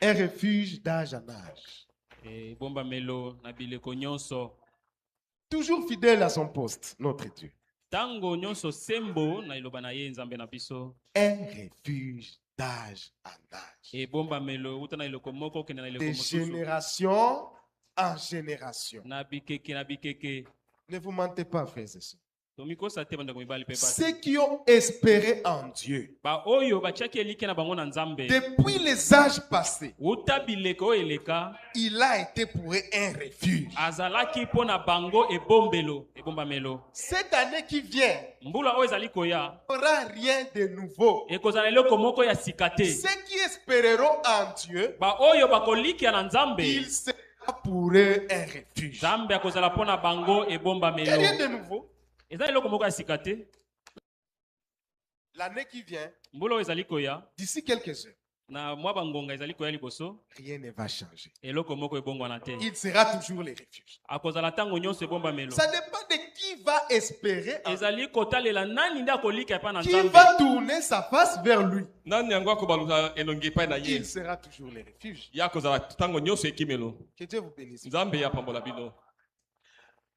un refuge d'âge en âge. ebombamelo na bileko nyonso. Toujours fidèle à son poste, notre Dieu. Tango nyonso sembo na iloba na ye nzambe na biso. Un refuge d'âge en âge. Ebombamelo uta na iloko moko kende na iloko De mosusu. génération en génération. Na bikeke na bikeke. Ne vous mentez pas, frères et sœurs. Tomikosa te bandako mibali pe Ceux qui ont espéré en Dieu ba oyo bachaki elike na bango na nzambe. depuis les âges passés, Uta bileko eleka. il a été pour eux un refuge. Azalaki po na bango ebombelo. Ebombamelo. Cette année qui vient, Mbula oyo ezali koya. il n'y aura rien de nouveau. Ekozala eloko moko ya sikate. Ceux qui espéreront en Dieu, Ba oyo bakolikia na nzambe. il sera pour eux un refuge. Nzambe akozala po na bango Il n'y a ebombamelo. rien de nouveau. Ezali eloko moko ya sikate. L'année qui vient, Mbula oyo ezali koya. d'ici quelques heures, Na mwa bangonga ezali koya liboso. rien ne va changer. Eloko moko ebongwana te. Il sera toujours le refuge. Akozala tango nyonso ebombamelo. Ça dépend de qui va espérer en Dieu. Ezali kotalela nani nde akolika epa na Qui nzambe. va tourner sa face vers lui. Nani yango akobaluka elongi epai na ye Il sera toujours le refuge. ye akozala ntango nyonso ekimelo. Que Dieu vous bénisse. Nzambe ye apambola bino.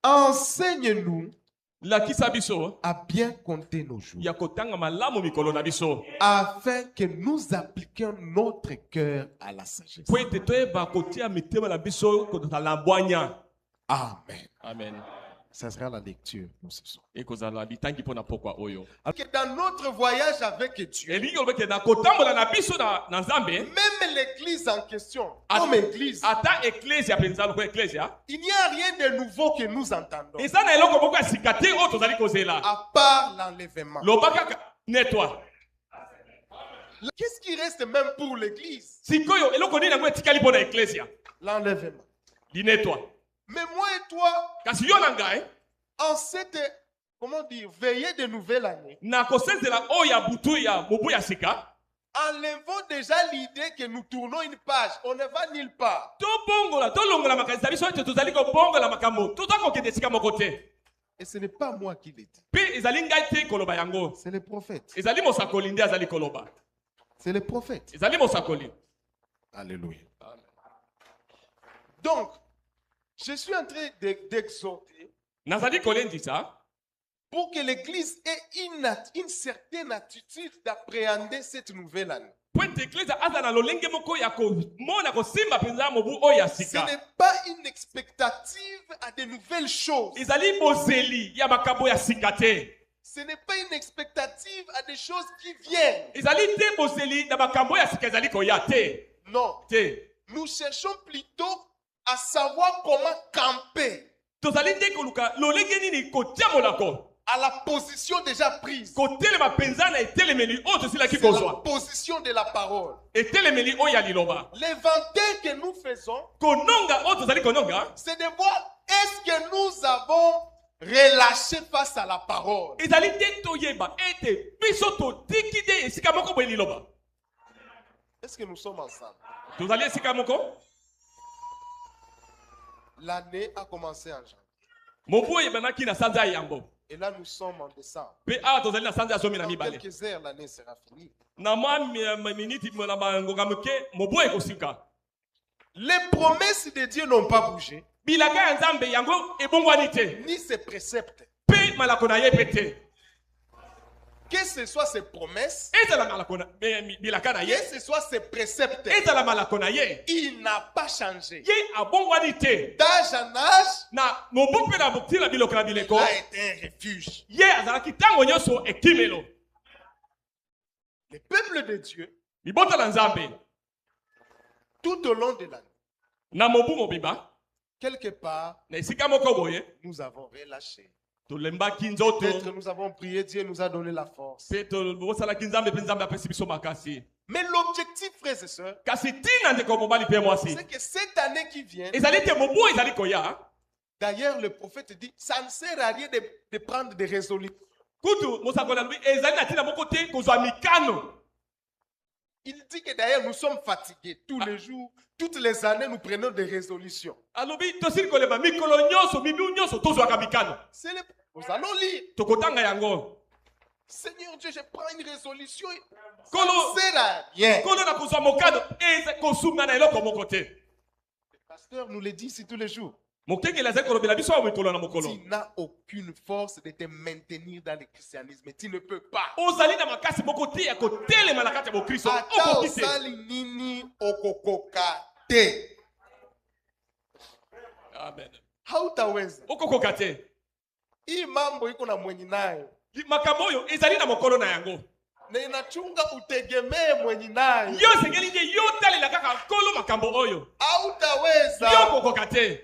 Enseigne-nous Lakisa biso à bien compter nos jours, ya kotanga malamu mikolo na biso afin que nous appliquions notre cœur à la sagesse. po ete toyeba kotia mitema na biso kozala bwanya. Amen. Amen. Ça sera la lecture pour ce soir. Ekozala litangi mpo na pokwa oyo. Alors que dans notre voyage avec Dieu, elingi olobeke na kotambola na biso na nzambe même l'église en question, At- comme église, ata eklesia mpenza loko eklesia il n'y a rien de nouveau que nous entendons, eza na eloko moko ya sika te oyo tozali kozela à part l'enlèvement. loba kaka netwa. Qu'est-ce qui reste même pour l'église? Sikoyo eloko nini yango etikali mpo na eklesia L'enlèvement. linetwa. Mais moi et toi, Kasi yo na ngai en cette, comment dire, veillée de nouvelle année, na kosenzela oyo ya butu ya mobu ya sika enlevons déjà l'idée que nous tournons une page. On ne va nulle part. tobongola tolongola makanisi na biso ete tozali kobongola makambo toza kokende esika moko te Et ce n'est pas moi qui l'ai dit. mpe ezali ngai te koloba yango, C'est le prophète. ezali mosakoli nde azali koloba, C'est le prophète. ezali mosakoli. Alléluia. Donc, je suis en train d'exhorter Nazali kolendisa pour que l'Église ait une certaine attitude d'appréhender cette nouvelle année. po ete eklesia aza na lolenge moko ya komona kosimba mpenza mobu oyo ya Ce sika. n'est pas une expectative à de nouvelles choses. Ezali bozeli ya makambo ya sika te, Ce n'est pas une expectative à des choses qui viennent. ezali te bozeli na makambo ya sika ezali koya te Non. te. Nous cherchons plutôt à savoir comment camper Tozali te koluka lolenge nini kotia molako à la position déjà prise. kotelema mpenza na etelemeli oyo tosilaki C'est la kozwa, position de la parole. etelemeli oyo ya liloba, L'inventaire que nous faisons, kononga oyo tozali kononga c'est de voir est-ce que nous avons relâché face à la parole. ezali te toyeba ete biso totiki te esika moko boye liloba. Est-ce que nous sommes ensemble? Tozali esika moko, L'année a commencé en janvier. mobu ebanaki na sanza ya yango, Et là, nous sommes en décembre. mpe awa tozali na sanza ya zomi na Dans mibale. quelques heures, l'année sera finie. Na mwa miniti na bangonga moke mobu ekosika. Les promesses de Dieu n'ont pas bougé, Bilaka ya nzambe yango ebongwani te, ni ses préceptes. mpe malako na ye mpe te. Que ce soit ses promesses, Ezala malako na bilaka na ye, que ce soit ses préceptes, ezala malako na ye, il n'a pas changé. ye abongwani te. D'âge en âge, Na mobu mpe na botina biloko na il bileko, a été un refuge. ye azalaki ntango nyonso ekimelo. Le peuple de Dieu, Mibota na nzambe tout au long de l'année, na mobu mobimba quelque part, na esika moko boye nous avons relâché. tolembaki nzoto Peut-être nous avons prié, Dieu nous a donné la force. mpe tosalaki nzambe mpe nzambe apesi biso makasi. Mais l'objectif, frères et sœurs, Kasi ntina ndeko mobali mpe mwasi c'est que cette année qui vient, ezali te mobu oyo ezali koya, d'ailleurs, le prophète dit, ça ne sert à rien de prendre des résolutions. kutu mosakoli alobi ezali na ntina moko te kozwa mikano. Il dit que d'ailleurs, nous sommes fatigués tous les jours, toutes les années, nous prenons des résolutions. Alobi tosili koleba mikolo nyonso mibu nyonso tozwaka mikano, Nous allons lire. tokotanga yango. Seigneur Dieu, je prends une résolution. Ça Kolo- ne sert à rien. Kolo na kozwa mokano eza kosunga na eloko moko te. Le pasteur nous le dit ici tous les jours. Mokengeli azali kolobela biso awa mikolo na mokolo. Tu n'as aucune force de te maintenir dans le christianisme. Tu ne peux pas. Ozali na makasi moko te ya kotelema na kati ya bokristo. Ata Okoki te. osali nini okokoka te. Amen. Hautaweza. Okokoka te. Hii mambo iko na mwenye nayo. Makambo oyo ezali na mokolo na yango. Na inachunga utegemee mwenye nayo. Yo sengeli nde yo talela kaka nkolo makambo oyo. Hautaweza. Yo kokoka te.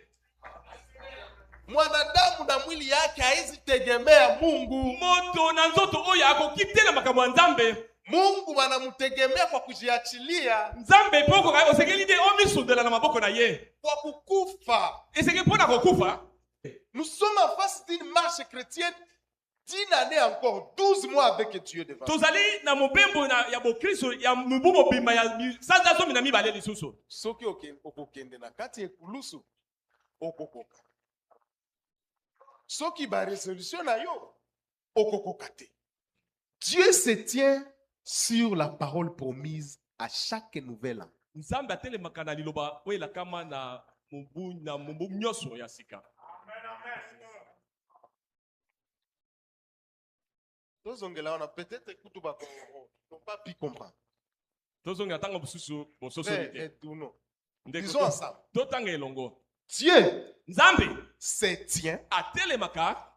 Mwanadamu na mwili yake haizi tegemea Mungu. Moto na nzoto oyo akoki te na makambo ya Nzambe. Mungu wanamtegemea kwa kujiachilia, Nzambe poko ka osengeli nde omisundela na maboko na ye. kwa kukufa. Esengeli mpona kokufa. Nous sommes en face d'une marche chrétienne d'une année encore, 12 mois avec Dieu devant. Tozali na mobembo ya bokristo ya mubu mobimba ya sanza zomi na mibale lisusu. Soki okokende na kati ekulusu okokoka. Soki ba résolution na yo okokoka te. Dieu se tient sur la parole promise à chaque nouvel an. Nzambe atelemaka na liloba oyo elakama na mubu nyonso ya sika. Tozongela wana peut-être kutu ba n'ont pas pu comprendre. Tozonga ntango mosusu bososo Mais te. etuno. Ndeko Disons ensemble. totanga elongo. Dieu Nzambe se tient atelemaka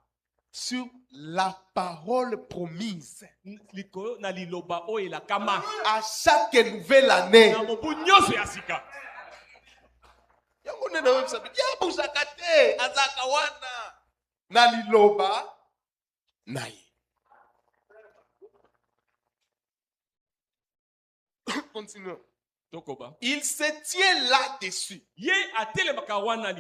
sur la parole promise likolo na liloba oyo elakama à chaque nouvelle année. na mobu nyonso ya sika. Yango nena wewe sabi ya buzaka te azaka wana na liloba naye. Continuons. Tokoba. Il se tient là-dessus. Ye atelemaka wana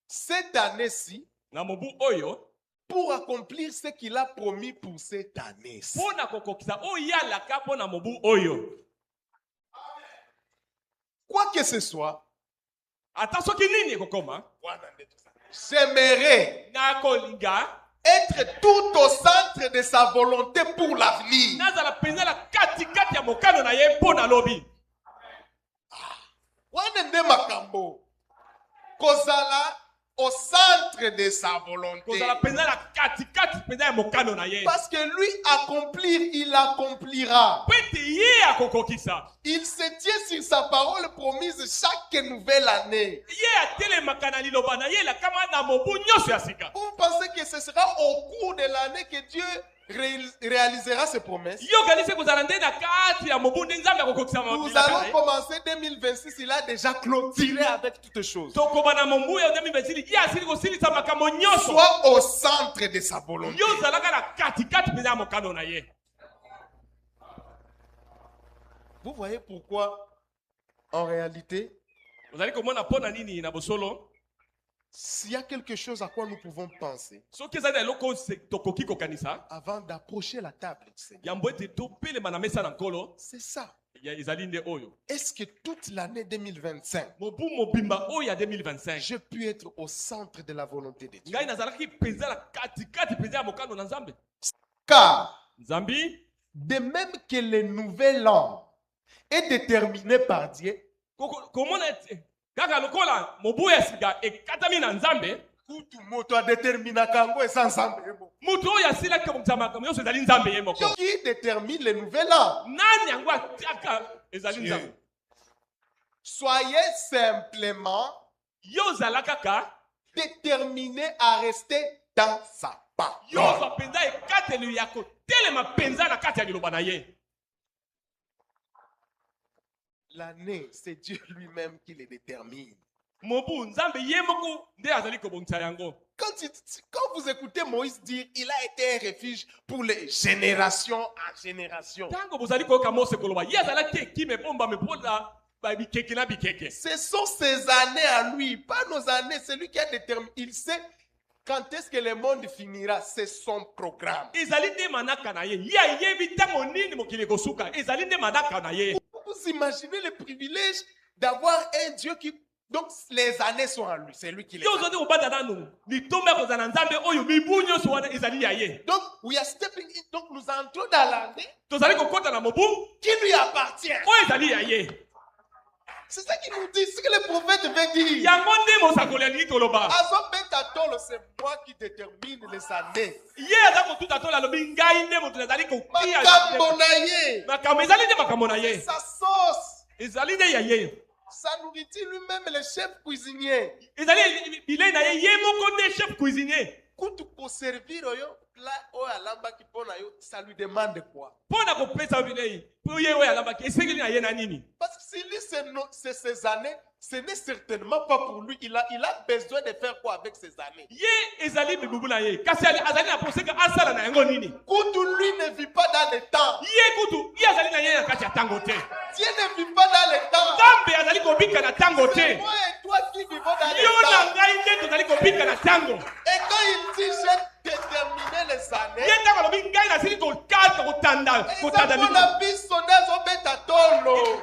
Cette année-ci, na mobu oyo pour accomplir ce qu'il a promis pour cette année-ci. pona kokokisa oyo alaka pona mobu oyo. Quoi que ce soit, Ata soki nini ekokoma j'aimerais na kolinga être tout au centre de sa volonté pour l'avenir. nazala penza na katikati ya mokano na ye mpo na lobi. Wana nde makambo. Kozala au centre de sa volonté. Kozala penza na katikati penza ya mokano na ye. Parce que lui accomplir, il accomplira. Po ete ye akokokisa. Il se tient sur sa parole promise chaque nouvelle année. Ye atelemaka na liloba na ye elakama na mobu nyonso ya sika. Vous pensez que ce sera au cours de l'année que Dieu réalisera ses promesses? Yo kanisi kozala nde na kati ya mobu nde Nzambe akokokisa Nous bilaka na allons ye. commencer 2026, il a déjà clôturé avec toutes choses. Tokoma na mobu ya 2020 ye asili kosilisa makambo nyonso. Soit au centre de sa volonté. Yo ozalaka na katikati penza ya mokano na ye. Vous voyez pourquoi, en réalité, Ozali komona pona nini na bosolo? s'il y a quelque chose à quoi nous pouvons penser Soki ezali na eloko tokoki kokanisa avant d'approcher la table du Seigneur, yambo ete topelema na mesa na nkolo c'est ça. ezali nde oyo Est-ce que toute l'année 2025, mobu mobimba oyo ya 2025 je peux être au centre de la volonté de Dieu? ngai nazalaki mpenza na katikati mpenza ya mokano na Nzambe? Car, Nzambi de même que le nouvel an est déterminé par Dieu, komona ete kaka lokola mobu ya sika ekatami na Nzambe, kutu moto adeterminaka yango eza Nzambe ye moko. moto oyo asilaki kobongisa makambo nyonso ezali Nzambe ye moko. Qui détermine le nouvel an? Nani yango atiaka ezali Dieu. Nzambe? Soyez simplement Yo ozala kaka déterminé à rester dans sa yo parole. ozwa mpenza ekateli ya kotelema mpenza na kati ya liloba na ye. L'année, c'est Dieu lui-même qui le détermine. Mobu Nzambe ye moko nde azali kobongisa yango. Quand vous écoutez Moïse dire, il a été un refuge pour les générations en génération. Tango bozali koyoka Mose koloba ye azalaki ekime ebombami mpona bikeke na bikeke. Ce sont ses années à lui, pas nos années. C'est lui qui a déterminé. Il sait quand est-ce que le monde finira. C'est son programme. Ezali nde manaka na ye. Ye ayebi ntango nini mokili ekosuka. Ezali nde manaka na ye. Vous imaginez le privilège d'avoir un Dieu qui Donc les années sont en lui, c'est lui qui les yo a. ozali kobanda nanu litombe akozala na nzambe oyo mibu nyonso wana ezali ya ye. Donc we are stepping in, donc nous entrons dans l'année Tozali kokota na mobu qui lui appartient. oyo ezali ya ye. C'est ça qu'il nous dit, ce que le prophète veut dire. yango nde mosakoli alingi koloba. Azobetatolo, c'est moi qui détermine les années. ye aza kotuta tolo alobi ngai nde moto ezali kokia Makambo na ye, makambo ezali nde makambo na ye, sa sauce, ezali nde ya ye, sa nourriture lui-même, le chef cuisinier. ezali bilei na ye ye moko nde chef cuisinier. Kutu pour servir yo, plat oyo alambaki mpona yo, ça lui demande quoi? mpo na kopesa bilei mpo ye oyo alambaki esengeli na ye na nini. Parce que si lui, c'est ces années, ce n'est certainement pas pour lui. Il a besoin de faire quoi avec ces années? ye ezali mibubu na ye kasi azali na poseka asala na yango nini. Kutu, lui, ne vit pas dans le temps. ye kutu ye azali na ye na kati ya ntango te. Dieu ne vit pas dans le temps. nzambe azali kobika na ntango C'est te. moi et toi qui vivons dans le yo na temps. ngai nde tozali kobika na ntango. Et quand il dit j'ai déterminé les années, ye ntango alobi ngai nasili kokata kotanda eza mibu. mpona biso nde azobeta tolo.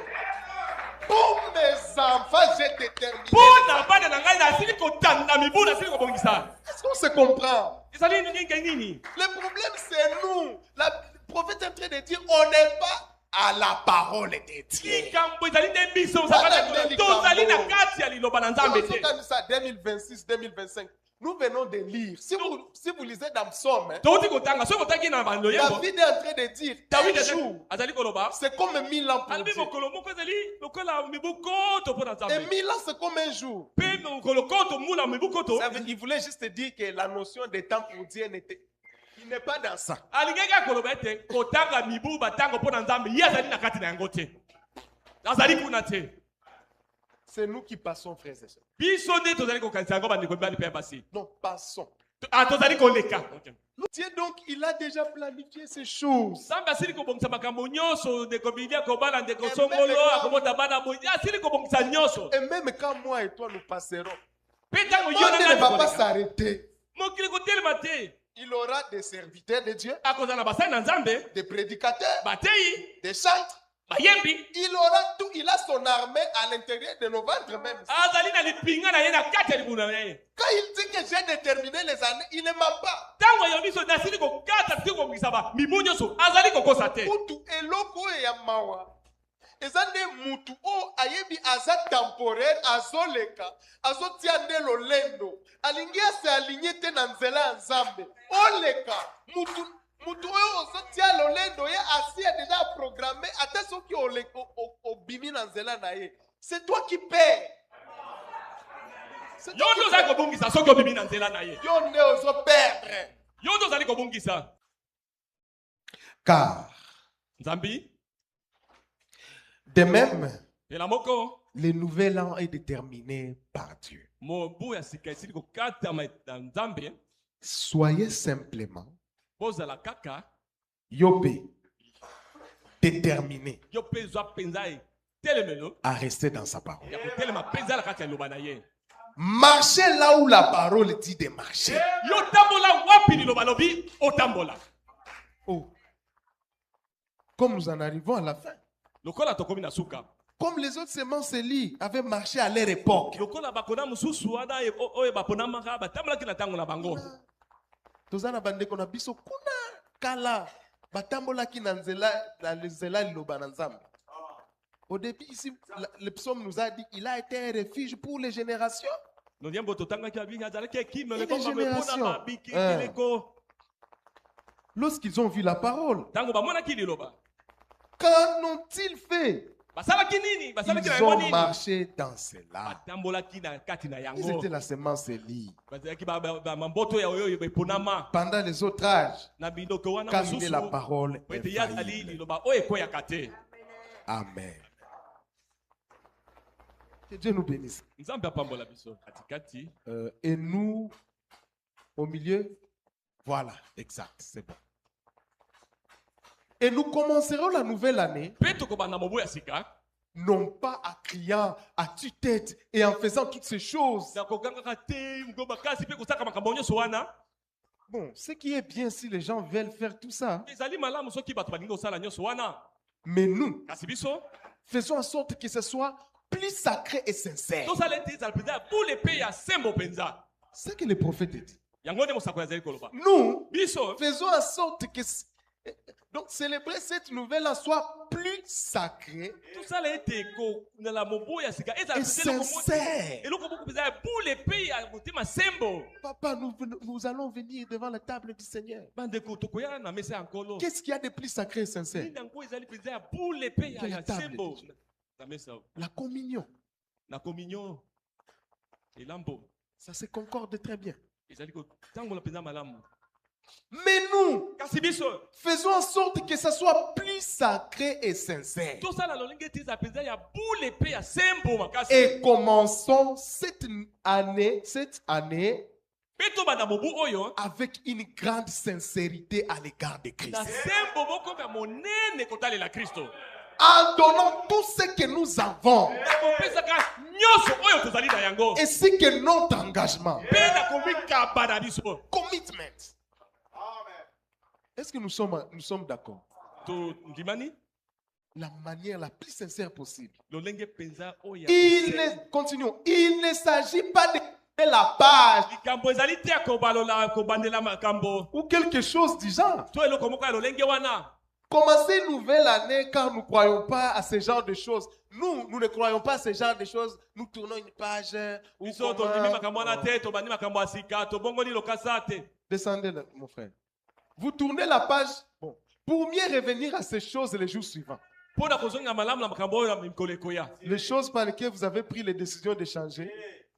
Pour mes enfants, j'ai déterminé. mpo na bana na ngai nasili kotanda mibu nasili kobongisa. Est-ce qu'on se comprend? ezali nini nini. Le problème, c'est nous. Le prophète est en train de dire on n'est pas à la parole de Dieu. likambo ezali nde biso Bana nde tozali na likambo. kati ya liloba na nzambe te. Quand ça 2026, 2025, nous venons de lire. Si vous lisez dans Psaume, hein, touti kotanga soki otaki na bando yembo David est en train de dire David un jour, azali koloba c'est comme 1000 ans pour alobi Dieu. mokolo moko ezali lokola mibu koto mpo na Et nzambe 1000 ans, c'est comme un jour. mpe mokolo koto mula mibu koto. Il voulait juste dire que la notion de temps pour Dieu il n'est pas dans ça. alingaki akoloba ete kotanga mibu batango mpo na nzambe ye azali na kati na yango te, azali kuna te. C'est nous qui passons, frères et sœurs. biso nde tozali kokanisa yango bandeko mibali mpe ya basi. Non, passons. Tozali koleka. Dieu, donc, il a déjà planifié ces choses. nzambe asili kobongisa makambo nyonso, ndeko bilia kobala ndeko Amen. songolo akobota bana boye asili kobongisa nyonso. Et même quand moi et toi nous passerons, mpe ntango yo Dieu na ne ngai va pas tokoleka, s'arrêter. mokili kotelema te. Il aura des serviteurs de Dieu, akozala na basali na nzambe, des prédicateurs, bateyi, des chantres. bayembi. Il aura tout, il a son armée à l'intérieur de nos ventres même. azali na lipinga na ye na kati ya libunda na ye. Quand il dit que j'ai déterminé les années, il ne ment pas. ntango ya biso nasili kokata sili kobongisa mibu nyonso azali kokosa te. Kutu eloko ya mawa. Eza nde mutu o ayebi aza temporaire azoleka azotia nde lolendo alingi ase alinye te na nzela ya nzambe oleka mutu oyo ozotia lolendo ye asi ya deja programme ata soki obimi na nzela na ye c'est toi qui paie. C'est yo toi nde qui ozali paie. kobongisa soki obimi na nzela na ye. Yo nde ozoperdre. yo nde ozali kobongisa. Car nzambi de même ela moko le nouvel an est déterminé par Dieu. mobu ya sika esili kokatama na nzambe. Soyez simplement bozala kaka yopé déterminé yo mpe zwa mpenza etelemelo à rester dans sa parole. ya kotelema mpenza na kati ya liloba na ye. Marchez là où la parole dit de marcher. yo tambola wapi liloba lobi otambola. Oh. Comme nous en arrivons à la fin. lokola tokomi na suka, Comme les autres semences Élie avaient marché à leur époque. lokola bakona mosusu wana oyo baponamaka batambolaki na ntango na bango. Tozana bandeko na biso kuna kala batambolaki na nzela liloba na nzambe. Au début ici le psaume nous a dit il a été un refuge pour les générations. nodiembo totangaki abingi azalaki ekime Et les générations. mpona babikileko. Lorsqu'ils ont vu la parole, ntango bamonaki liloba qu'en ont-ils fait? basalaki nini? basalaki na Ils yango ont nini? marché dans cela. batambolaki na kati na Ils yango. étaient la semence Élie. bazalaki mamboto ya oyo eponama Pendant les autres âges, na biloko wana quand il est la mosusu parole po ete est ye azali faillible. liloba oyo ekweyaka te. Amen. Que Dieu nous bénisse. nzambe apambola biso katikati. Et nous, au milieu, voilà, exact, c'est bon. Et nous commencerons la nouvelle année, mpe tokobanda mobu ya sika non pas à criant, à tue-tête et en faisant toutes ces choses. na kogangaka te ngo makasi mpe kosaka makambo nyonso wana. Bon, ce qui est bien si les gens veulent faire tout ça, ezali malamu soki bato balingi kosala nyonso wana, mais nous, kasi biso faisons en sorte que ce soit plus sacré et sincère. tosala ete ezala mpenza bule mpe ya sembo mpenza C'est ce que le prophète dit. yango nde mosako yazali koloba Nous biso faisons en sorte que donc célébrer cette nouvelle soit plus sacrée tosala ete konala mobu ya sika ezala et mpenza sincère. eloko moko mpenza ya bule mpe ya motema sembo Papa, nous allons venir devant la table du Seigneur. bandeko tokoya na mesa ya nkolo Qu'est-ce qu'il y a de plus sacré et sincère? nini yango ezali mpenza ya bule mpe Que la ya table sembo de Dieu. na mesa La communion, na communion elambo ça se concorde très bien. ezali kotangola mpenza malamu Mais nous kasi biso faisons en sorte que ça soit plus sacré et sincère. tosala lolenge ete ezala mpenza ya bule mpe ya sembo makasi Et commençons cette année mpe tobanda mobu oyo avec une grande sincérité à l'égard de Christ. na sembo moko ya monene kotalela kristo En donnant tout ce que nous avons, na kopesaka nyonso oyo tozali na yango ainsi que notre engagement, mpe na komikaba na biso commitment. Est-ce que nous sommes d'accord? tondimani La manière la plus sincère possible. lolenge mpenza oyo Continuons. Il ne s'agit pas de la page likambo ezali te ya kobandela makambo ou quelque chose du genre. to eloko moko ya lolenge wana Commencer une nouvelle année quand nous ne croyons pas à ce genre de choses. Nous ne croyons pas à ce genre de choses. Nous tournons une page. Ou biso tondimi makambo wana te tobandi makambo ya sika tobongoli lokasa te Descendez, mon frère. Vous tournez la page pour mieux revenir à ces choses les jours suivants. mpo na kozonga malamu na makambo oyo na mikolo ekoya Les choses par lesquelles vous avez pris les décisions de changer.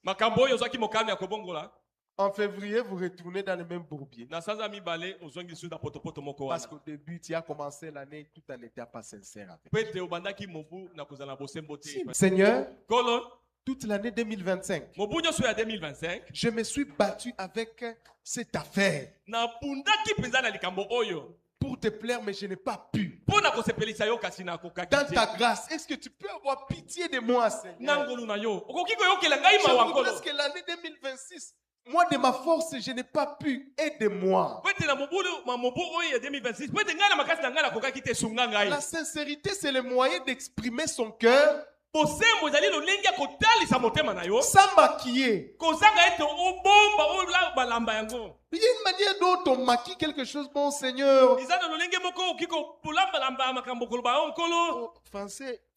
makambo oyo ozwaki mokano ya kobongola En février, vous retournez dans le même bourbier. na sanza mibale ozongi lisusu na potopoto moko Parce wana qu'au début, tu as commencé l'année, tout en n'était pas sincère avec. mpo ete obandaki mobu na kozala na bosembo te Seigneur, kolo toute l'année 2025, mobu nyonso ya 2025 je me suis battu avec cette affaire nabundaki mpenza na likambo oyo pour te plaire, mais je n'ai pas pu. mpo na kosepelisa yo kasi na kokaki Dans te ta grâce, est-ce que tu peux avoir pitié de moi, na Seigneur? ngolu na yo okoki koyokela ngai Je mawa voudrais nkolo que l'année 2026, moi de ma force, je n'ai pas pu. Aide-moi. po ete na mobu oyo ya 2026 po ete ngai na makasi na ngai nakokaki te sunga ngai La sincérité, c'est le moyen d'exprimer son cœur bosembo ezali lolenge ya kotalisa motema na yo sans maquiller. kozanga ete obomba oyo balamba yango Il y a une manière dont on maquille quelque chose, mon Seigneur. eza na lolenge moko okoki kolambalamba makambo koloba yo nkolo Oh,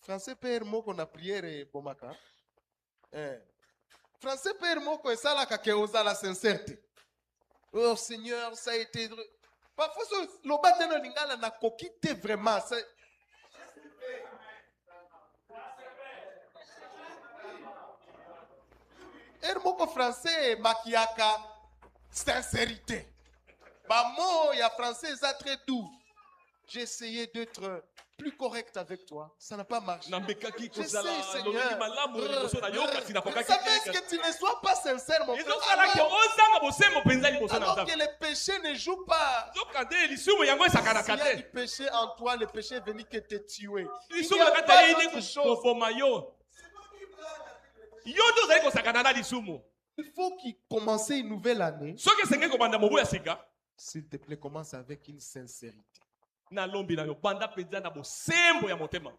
français père moko na prière bomaka. Français père moko esalaka ke ozala sincérité. Oh Seigneur, ça a été parfois loba teno lingala na kokite vraiment. Er moko français makiaka sincérité. Bamo ya français eza très doux. J'ai essayé d'être plus correct avec toi. Ça n'a pas marché. nambekaki J'essaie, kozala Seigneur. lolenge malamu na liboso na yo kasi Ça nakokaki fait te que tu ne sois pas sincère, mon frère. ezosalaki ozanga bosembo mpenza liboso na Alors nzambe que le péché ne joue pas. zoka te lisumu yango esakanaka S'il y a du te péché en toi, le péché est venu que te tuer. Il n'y lisumu a na kati pas ya ye d'autre nde chose. koboma yo yo nde ozali kosakana na lisumu Il faut qu'il commence une nouvelle année. soki esengeli kobanda mobu ya sika S'il te plaît, commence avec une sincérité. na lombi na yo banda mpenza na bosembo ya motema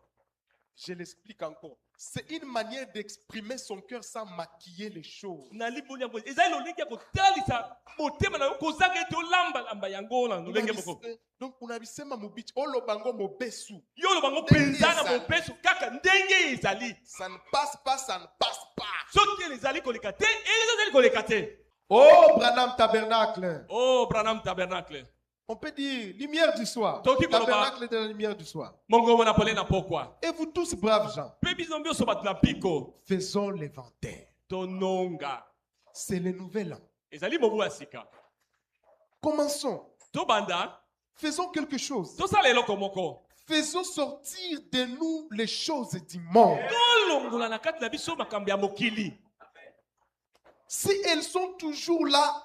Je l'explique encore. C'est une manière d'exprimer son cœur sans maquiller les choses. na liboni yango ezali lolenge ya kotalisa motema na yo kozanga ete olambalamba yango na lolenge moko Donc, on a vu ça, Moubich, Olobango Mobesu. yo olobango mpenza na mopeso kaka ndenge ezali Ça ne passe pas, ça ne passe pas. soki ezali koleka te ezali koleka te Oh, Branham Tabernacle. oh branham tabernacle On peut dire lumière du soir. Toki koloba. Tabernacle de la lumière du soir. mongo mona pole na pokwa Et vous tous, braves gens, mpe biso nyonso bato na piko faisons l'inventaire. tononga C'est le nouvel an. ezali mobu ya sika Commençons. tobanda Faisons quelque chose. tosala eloko moko Faisons sortir de nous les choses du monde. tolongola na kati na biso makambo ya mokili Si elles sont toujours là,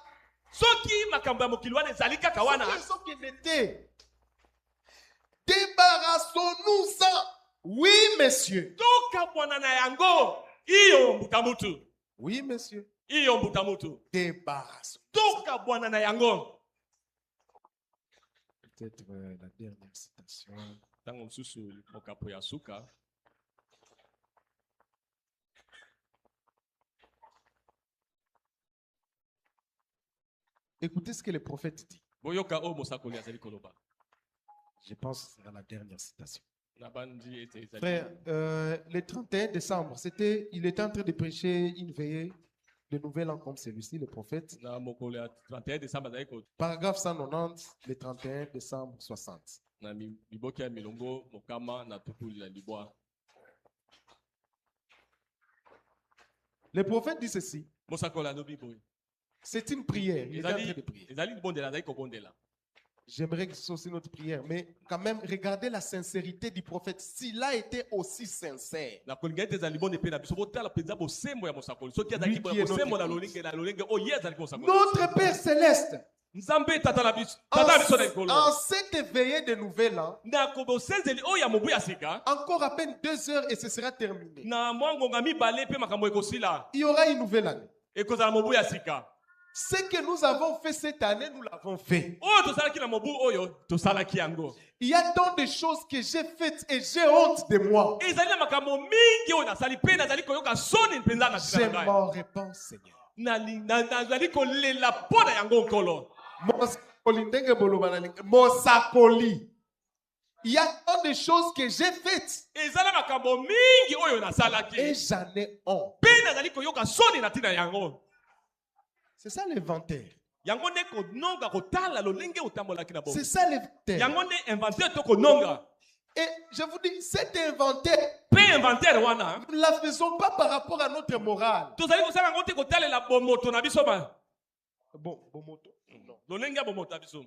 soki makambo ya mokili wana ezali kaka wana elles sont qu'elles étaient. Débarrassons-nous-en. Oui, monsieur. tokabwana na yango iyo mbuta mutu Oui, monsieur. iyo mbuta mutu Débarrassons. tokabwana na yango Peut-être la dernière citation. ntango mosusu mokapo ya suka Écoutez ce que le prophète dit. boyoka o mosakoli azali koloba. Je pense que c'est dans la dernière citation. Nabandi ete ezali. Frère, le 31 décembre, il était en train de prêcher une veillée de nouvel an comme celui-ci, le prophète. Na mokolo ya 31 décembre azali ko Paragraphe 190, le 31 décembre 60. na miboki ya milongo mokama na tukuli na libwa. Le prophète dit ceci. Mosakoli alobi boye. C'est une prière. Il est en train de Ezali prier. ezali bondela azali kobondela. J'aimerais que ce soit aussi notre prière, mais quand même, regardez la sincérité du prophète. S'il a été aussi sincère, Na kolinga ete ezali bonde pe na biso botala penza bosembo ya mosakoli. Soki azali Lui qui est bosembo na notre lolenge o ye azali mosakoli. notre Père Céleste, Nzambe tata na biso tata na biso na likolo. en cette veillée de nouvel an, Na kobosenzeli o ya mobu ya sika. encore à peine 2 heures et ce sera terminé. Na mwangonga mibale pe makambo ekosila. Il y aura une nouvelle année. Ekozala mobu ya sika. Ce que nous avons fait cette année, nous l'avons fait. Oyo tosalaki na mobu oyo tosalaki yango. Il y a tant de choses que j'ai faites et j'ai honte de moi. Ezali na makambo mingi oyo nasali pe nazali koyoka soni mpenza na Je tina na ngai. m'en réponds, Seigneur. Nazali kolela mpo na yango nkolo. Mosakoli, ndenge boloba na linga. Mosakoli. Il y a tant de choses que j'ai faites Ezali na makambo mingi oyo et nasalaki. j'en ai honte. Pe nazali koyoka soni na tina yango. C'est ça l'inventaire. Yango nde kononga kotala lolenge otambolaki na bongo. C'est ça l'inventaire. Yango nde inventaire to kononga. Et je vous dis, cet inventaire, Pe inventaire wana. nous ne la faisons pas par rapport à notre morale. Tozali kosala yango te kotalela bomoto na biso ba. Bon, moto. Non. Lolenge ya bomoto na biso.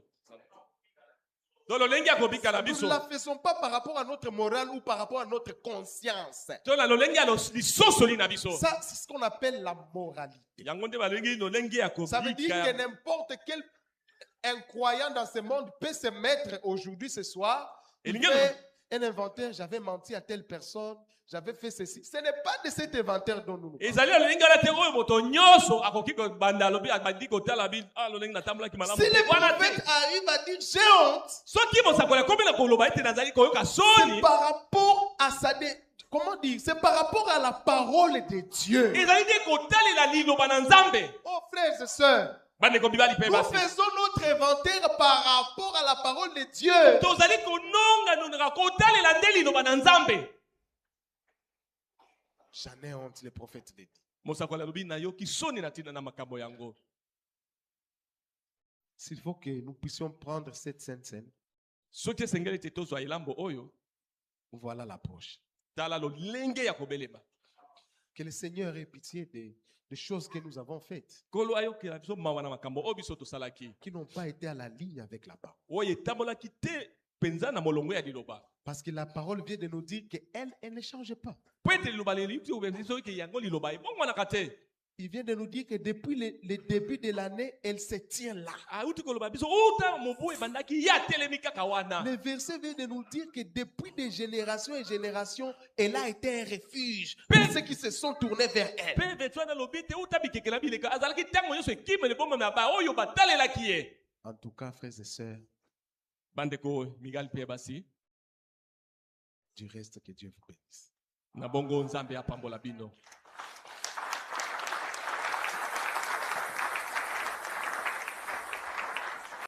Do lolenge ya kobika na Nous biso. ne la faisons pas par rapport à notre morale ou par rapport à notre conscience. To la lolenge ya lisosoli na biso. Ça, c'est ce qu'on appelle la moralité. Yango nde balengi lolenge ya Ça veut dire kobika. que n'importe quel incroyant dans ce monde peut se mettre aujourd'hui, ce soir, Et il les gars, fait un inventaire, j'avais menti à telle personne, j'avais fait ceci. Ce n'est pas de cet inventaire dont nous nous parlons. Ezali lolenge ala te oyo moto nyonso akoki kobanda lobi abandi kotala bi lolenge natambolaki malamu. Si le Wana te. prophète arrive à dire j'ai honte, Soki mosakoli akomi na koloba ete nazali koyoka c'est soni. par rapport à comment dire, c'est par rapport à la parole de Dieu. Ezali te kotalela liloba na Nzambe. Oh frères et sœurs, Bandeko bibali pe nous basi. faisons notre inventaire par rapport à la parole de Dieu. Tozali kononga nunaka kotalela nde liloba na Nzambe. J'en ai honte, le prophète l'a dit. Mosakoli alobi na yoki soni na tina na makambo yango. S'il faut que nous puissions prendre cette sainte scène, Soki esengeli te tozwa elambo oyo, voilà l'approche. tala lolenge ya kobelema. Que le Seigneur ait pitié des choses que nous avons faites, Kolo ayokela biso mawa na makambo oyo biso tosalaki. qui n'ont pas été à la ligne avec la parole. Oyo etambolaki te penza na molongo ya liloba. Parce que la parole vient de nous dire qu'elle ne change pas. Po ete liloba leliti obenziso ke yango liloba ebongwanaka te. Il vient de nous dire que depuis le début de l'année, elle se tient là. Auti koloba biso uta mobu ebandaki ya telemi kaka wana. Le verset vient de nous dire que depuis des générations et générations, elle a été un refuge pour ceux qui se sont tournés vers elle. Pe vetwana lobi te uta bikekela bileka azalaki tango nyonso ekimele bomba na ba oyo batalelaki ye. En tout cas, frères et sœurs, Bandeko migal pe basi du reste que Dieu vous bénisse. na bongo Nzambe apambola bino.